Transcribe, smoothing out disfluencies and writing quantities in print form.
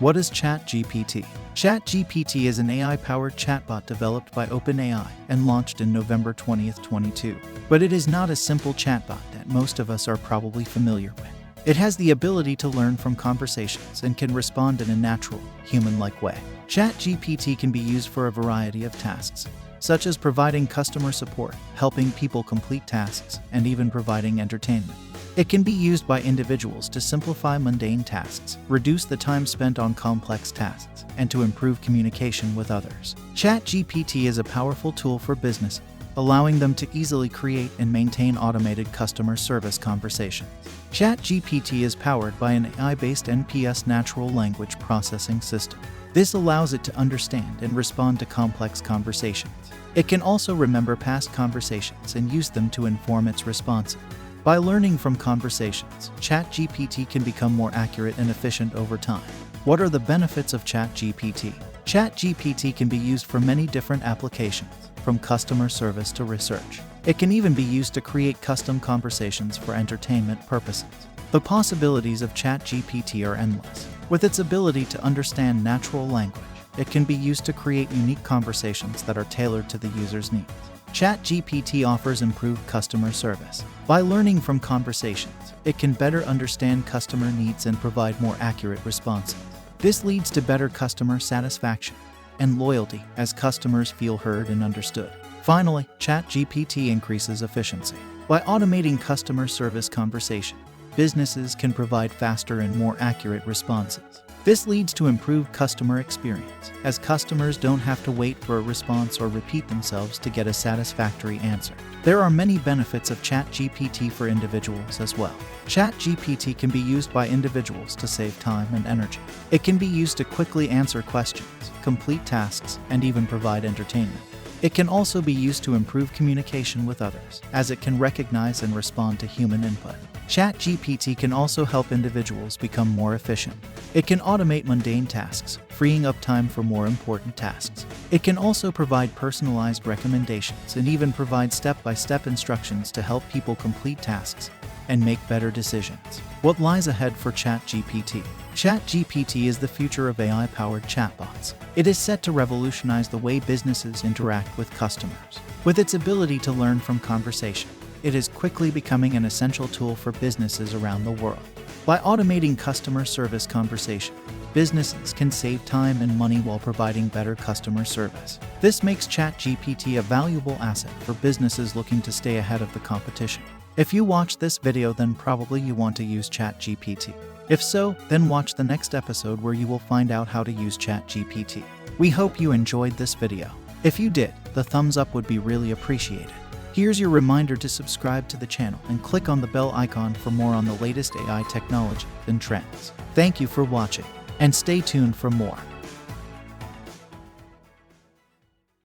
What is ChatGPT? ChatGPT is an AI-powered chatbot developed by OpenAI and launched in November 2022. But it is not a simple chatbot that most of us are probably familiar with. It has the ability to learn from conversations and can respond in a natural, human-like way. ChatGPT can be used for a variety of tasks, such as providing customer support, helping people complete tasks, and even providing entertainment. It can be used by individuals to simplify mundane tasks, reduce the time spent on complex tasks, and to improve communication with others. ChatGPT is a powerful tool for businesses, allowing them to easily create and maintain automated customer service conversations. ChatGPT is powered by an AI-based NPS natural language processing system. This allows it to understand and respond to complex conversations. It can also remember past conversations and use them to inform its responses. By learning from conversations, ChatGPT can become more accurate and efficient over time. What are the benefits of ChatGPT? ChatGPT can be used for many different applications, from customer service to research. It can even be used to create custom conversations for entertainment purposes. The possibilities of ChatGPT are endless. With its ability to understand natural language, it can be used to create unique conversations that are tailored to the user's needs. ChatGPT offers improved customer service. By learning from conversations, it can better understand customer needs and provide more accurate responses. This leads to better customer satisfaction and loyalty as customers feel heard and understood. Finally, ChatGPT increases efficiency. By automating customer service conversation, businesses can provide faster and more accurate responses. This leads to improved customer experience, as customers don't have to wait for a response or repeat themselves to get a satisfactory answer. There are many benefits of ChatGPT for individuals as well. ChatGPT can be used by individuals to save time and energy. It can be used to quickly answer questions, complete tasks, and even provide entertainment. It can also be used to improve communication with others, as it can recognize and respond to human input. ChatGPT can also help individuals become more efficient. It can automate mundane tasks, freeing up time for more important tasks. It can also provide personalized recommendations and even provide step-by-step instructions to help people complete tasks and make better decisions. What lies ahead for ChatGPT? ChatGPT is the future of AI-powered chatbots. It is set to revolutionize the way businesses interact with customers. With its ability to learn from conversation, it is quickly becoming an essential tool for businesses around the world. By automating customer service conversation, businesses can save time and money while providing better customer service. This makes ChatGPT a valuable asset for businesses looking to stay ahead of the competition. If you watch this video, then probably you want to use ChatGPT. If so, then watch the next episode where you will find out how to use ChatGPT. We hope you enjoyed this video. If you did, the thumbs up would be really appreciated. Here's your reminder to subscribe to the channel and click on the bell icon for more on the latest AI technology and trends. Thank you for watching, and stay tuned for more.